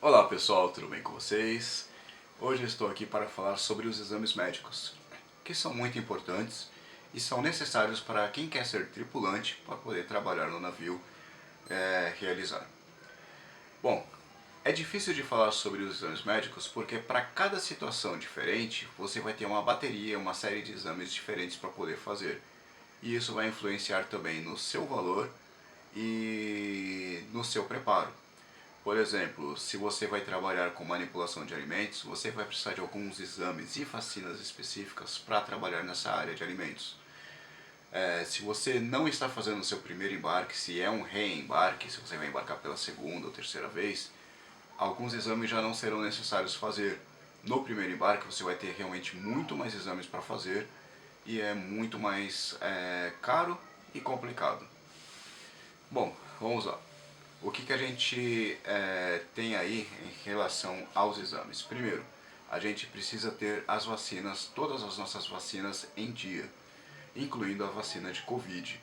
Olá pessoal, tudo bem com vocês? Hoje eu estou aqui para falar sobre os exames médicos, que são muito importantes e são necessários para quem quer ser tripulante para poder trabalhar no navio realizar. Bom, é difícil de falar sobre os exames médicos porque para cada situação diferente você vai ter uma bateria, uma série de exames diferentes para poder fazer. E isso vai influenciar também no seu valor e no seu preparo. Por exemplo, se você vai trabalhar com manipulação de alimentos, você vai precisar de alguns exames e vacinas específicas para trabalhar nessa área de alimentos. Se você não está fazendo o seu primeiro embarque, se é um reembarque, se você vai embarcar pela segunda ou terceira vez, alguns exames já não serão necessários fazer. No primeiro embarque você vai ter realmente muito mais exames para fazer e é muito mais caro e complicado. Bom, vamos lá. O que a gente tem aí em relação aos exames? Primeiro, a gente precisa ter as vacinas, todas as nossas vacinas em dia, incluindo a vacina de Covid.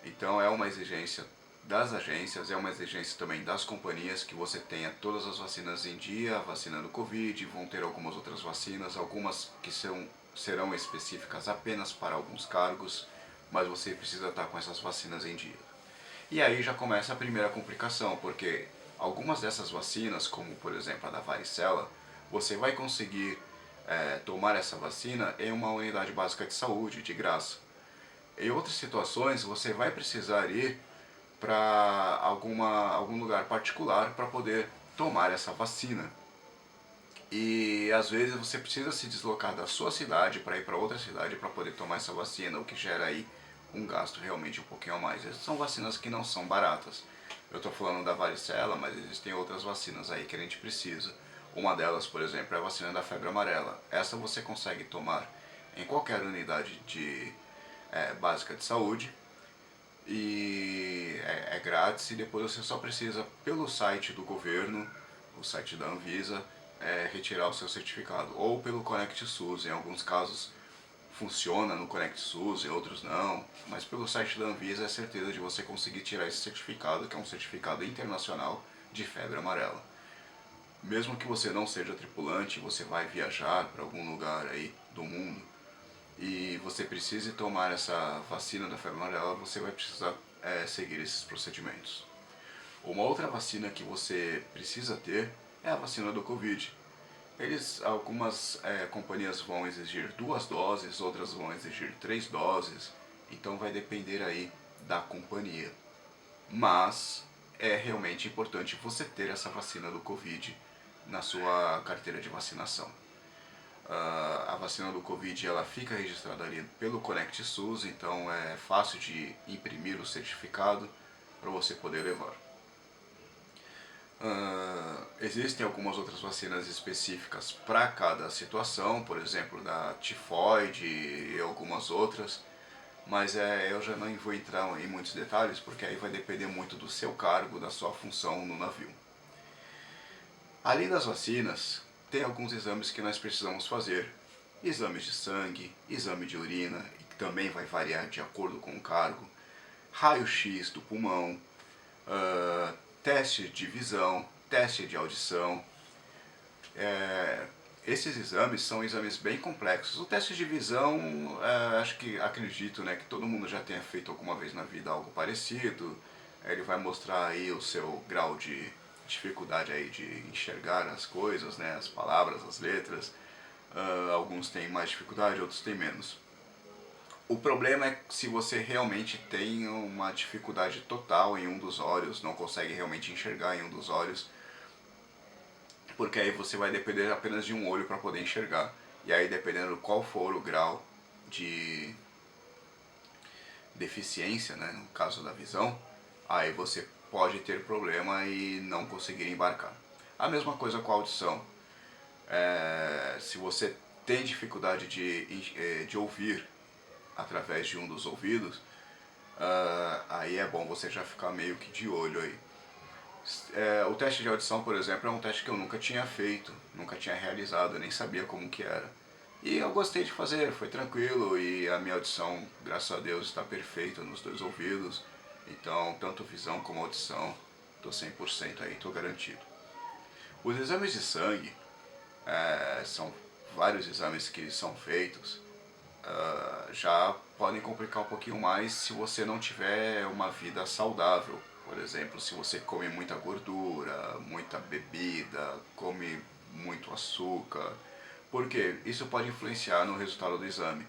Então é uma exigência das agências, é uma exigência também das companhias que você tenha todas as vacinas em dia, a vacina do Covid, vão ter algumas outras vacinas, algumas que serão específicas apenas para alguns cargos, mas você precisa estar com essas vacinas em dia. E aí já começa a primeira complicação, porque algumas dessas vacinas, como por exemplo a da varicela, você vai conseguir tomar essa vacina em uma unidade básica de saúde, de graça. Em outras situações, você vai precisar ir para algum lugar particular para poder tomar essa vacina. E às vezes você precisa se deslocar da sua cidade para ir para outra cidade para poder tomar essa vacina, o que gera aí um gasto realmente um pouquinho a mais. Essas são vacinas que não são baratas. Eu estou falando da varicela, mas existem outras vacinas aí que a gente precisa. Uma delas, por exemplo, é a vacina da febre amarela. Essa você consegue tomar em qualquer unidade básica de saúde e é grátis, e depois você só precisa, pelo site do governo, o site da Anvisa, retirar o seu certificado, ou pelo Conect SUS. Em alguns casos funciona no Conect SUS, em outros não, mas pelo site da Anvisa é certeza de você conseguir tirar esse certificado, que é um certificado internacional de febre amarela. Mesmo que você não seja tripulante, você vai viajar para algum lugar aí do mundo e você precise tomar essa vacina da febre amarela, você vai precisar seguir esses procedimentos. Uma outra vacina que você precisa ter é a vacina do Covid. Algumas companhias vão exigir 2 doses, outras vão exigir 3 doses, então vai depender aí da companhia. Mas é realmente importante você ter essa vacina do Covid na sua carteira de vacinação. A vacina do Covid ela fica registrada ali pelo Conect SUS, então é fácil de imprimir o certificado para você poder levar. Existem algumas outras vacinas específicas para cada situação, por exemplo, da tifoide e algumas outras, mas eu já não vou entrar em muitos detalhes porque aí vai depender muito do seu cargo, da sua função no navio. Além das vacinas, tem alguns exames que nós precisamos fazer. Exames de sangue, exame de urina, que também vai variar de acordo com o cargo, raio-x do pulmão, teste de visão, teste de audição. Esses exames são exames bem complexos. O teste de visão, acredito, né, que todo mundo já tenha feito alguma vez na vida algo parecido. Ele vai mostrar aí o seu grau de dificuldade aí de enxergar as coisas, né, as palavras, as letras. Alguns têm mais dificuldade, outros têm menos. O problema é se você realmente tem uma dificuldade total em um dos olhos, não consegue realmente enxergar em um dos olhos, porque aí você vai depender apenas de um olho para poder enxergar. E aí, dependendo qual for o grau de deficiência, né, no caso da visão, aí você pode ter problema e não conseguir embarcar. A mesma coisa com a audição. Se você tem dificuldade de ouvir através de um dos ouvidos, aí é bom você já ficar meio que de olho aí. O teste de audição, por exemplo, é um teste que eu nunca tinha feito, nunca tinha realizado, eu nem sabia como que era. E eu gostei de fazer, foi tranquilo e a minha audição, graças a Deus, está perfeita nos 2 ouvidos. Então, tanto visão como audição, estou 100% aí, estou garantido. Os exames de sangue são vários exames que são feitos, já podem complicar um pouquinho mais se você não tiver uma vida saudável. Por exemplo, se você come muita gordura, muita bebida, come muito açúcar, porque isso pode influenciar no resultado do exame.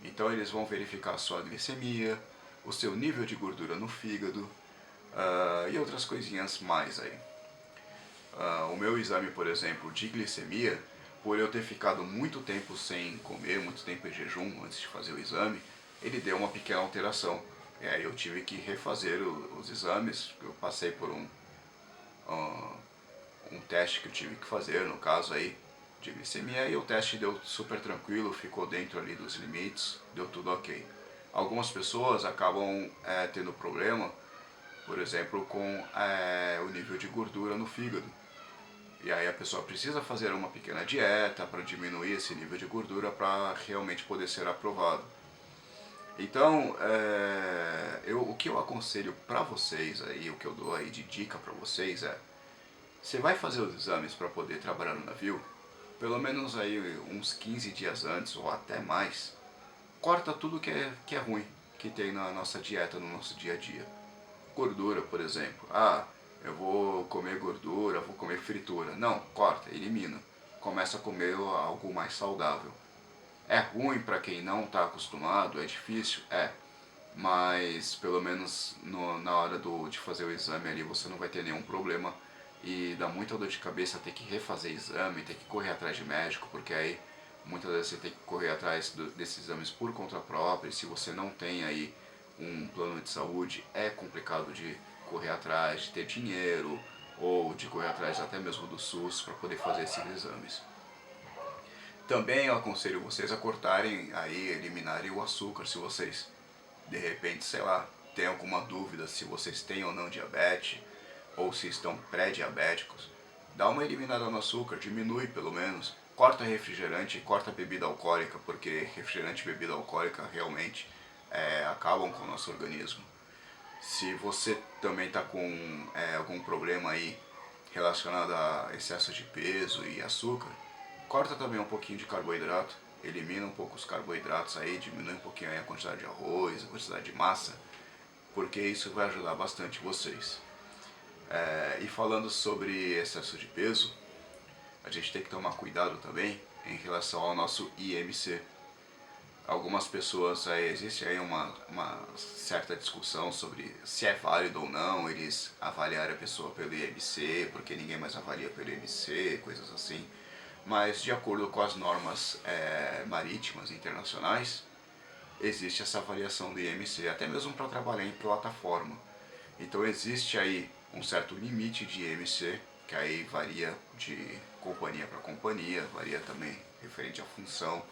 Então eles vão verificar a sua glicemia, o seu nível de gordura no fígado, e outras coisinhas mais aí. O meu exame, por exemplo, de glicemia, por eu ter ficado muito tempo sem comer, muito tempo em jejum antes de fazer o exame, ele deu uma pequena alteração. E aí eu tive que refazer os exames, eu passei por um teste que eu tive que fazer, no caso aí, de glicemia, e o teste deu super tranquilo, ficou dentro ali dos limites, deu tudo ok. Algumas pessoas acabam tendo problema, por exemplo, com o nível de gordura no fígado. E aí a pessoa precisa fazer uma pequena dieta para diminuir esse nível de gordura para realmente poder ser aprovado. Então, o que eu aconselho para vocês aí, o que eu dou aí de dica para vocês você vai fazer os exames para poder trabalhar no navio, pelo menos aí uns 15 dias antes ou até mais, corta tudo que é ruim, que tem na nossa dieta, no nosso dia a dia. Gordura, por exemplo. Eu vou comer gordura, vou comer fritura. Não, corta, elimina. Começa a comer algo mais saudável. É ruim para quem não está acostumado, é difícil? Mas pelo menos na hora de fazer o exame ali você não vai ter nenhum problema. E dá muita dor de cabeça ter que refazer exame, ter que correr atrás de médico, porque aí muitas vezes você tem que correr atrás desses exames por conta própria. E se você não tem aí um plano de saúde, é complicado de correr atrás, de ter dinheiro, ou de correr atrás até mesmo do SUS para poder fazer esses exames. Também eu aconselho vocês a cortarem aí, eliminarem o açúcar, se vocês de repente, sei lá, tem alguma dúvida se vocês têm ou não diabetes, ou se estão pré-diabéticos. Dá uma eliminada no açúcar, diminui pelo menos, corta refrigerante, corta bebida alcoólica, porque refrigerante e bebida alcoólica realmente acabam com o nosso organismo. Se você também está com algum problema aí relacionado a excesso de peso e açúcar, corta também um pouquinho de carboidrato, elimina um pouco os carboidratos aí, diminui um pouquinho aí a quantidade de arroz, a quantidade de massa, porque isso vai ajudar bastante vocês. E falando sobre excesso de peso, a gente tem que tomar cuidado também em relação ao nosso IMC. Algumas pessoas, existe aí uma certa discussão sobre se é válido ou não eles avaliarem a pessoa pelo IMC, porque ninguém mais avalia pelo IMC, coisas assim. Mas de acordo com as normas marítimas internacionais, existe essa avaliação do IMC, até mesmo para trabalhar em plataforma. Então existe aí um certo limite de IMC, que aí varia de companhia para companhia, varia também referente à função.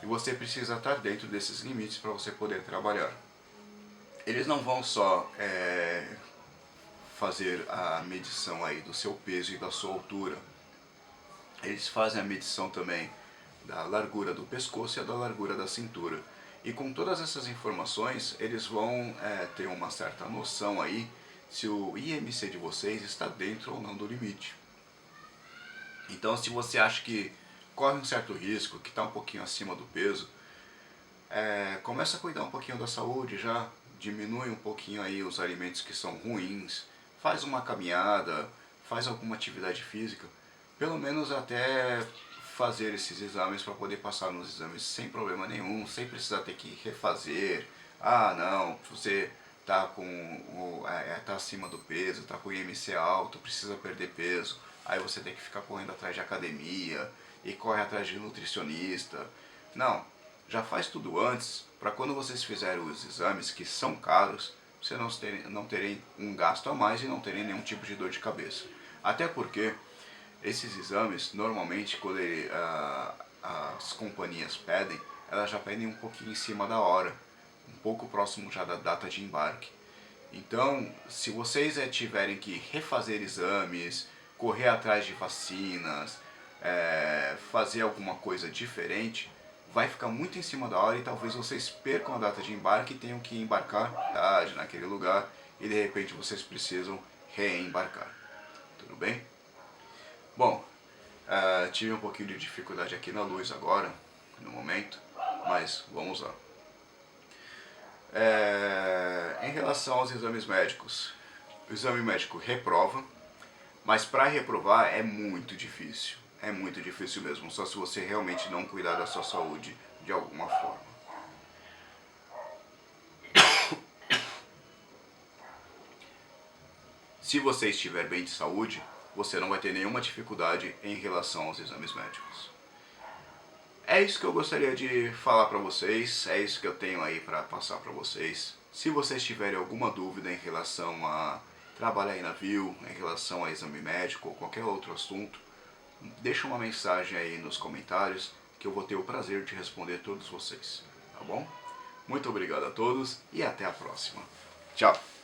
E você precisa estar dentro desses limites para você poder trabalhar. Eles não vão só fazer a medição aí do seu peso e da sua altura. Eles fazem a medição também da largura do pescoço e da largura da cintura. E com todas essas informações, eles vão ter uma certa noção aí se o IMC de vocês está dentro ou não do limite. Então, se você acha que corre um certo risco, que está um pouquinho acima do peso, começa a cuidar um pouquinho da saúde já, diminui um pouquinho aí os alimentos que são ruins, faz uma caminhada, faz alguma atividade física, pelo menos até fazer esses exames para poder passar nos exames sem problema nenhum, sem precisar ter que refazer. Não, você tá tá acima do peso, tá com o IMC alto, precisa perder peso, aí você tem que ficar correndo atrás de academia e corre atrás de nutricionista. Não, já faz tudo antes, para quando vocês fizerem os exames, que são caros, você não terem um gasto a mais e não terem nenhum tipo de dor de cabeça. Até porque esses exames, normalmente, quando as companhias pedem, elas já pedem um pouquinho em cima da hora, um pouco próximo já da data de embarque. Então, se vocês tiverem que refazer exames, correr atrás de vacinas, fazer alguma coisa diferente, vai ficar muito em cima da hora e talvez vocês percam a data de embarque e tenham que embarcar tarde naquele lugar e de repente vocês precisam reembarcar. Tudo bem? Bom, tive um pouquinho de dificuldade aqui na luz agora, no momento, mas vamos lá. Em relação aos exames médicos, o exame médico reprova, mas para reprovar é muito difícil mesmo, só se você realmente não cuidar da sua saúde de alguma forma. Se você estiver bem de saúde, você não vai ter nenhuma dificuldade em relação aos exames médicos. É isso que eu gostaria de falar para vocês, é isso que eu tenho aí para passar para vocês. Se vocês tiverem alguma dúvida em relação a trabalhar em navio, em relação a exame médico ou qualquer outro assunto, deixa uma mensagem aí nos comentários que eu vou ter o prazer de responder todos vocês, tá bom? Muito obrigado a todos e até a próxima. Tchau!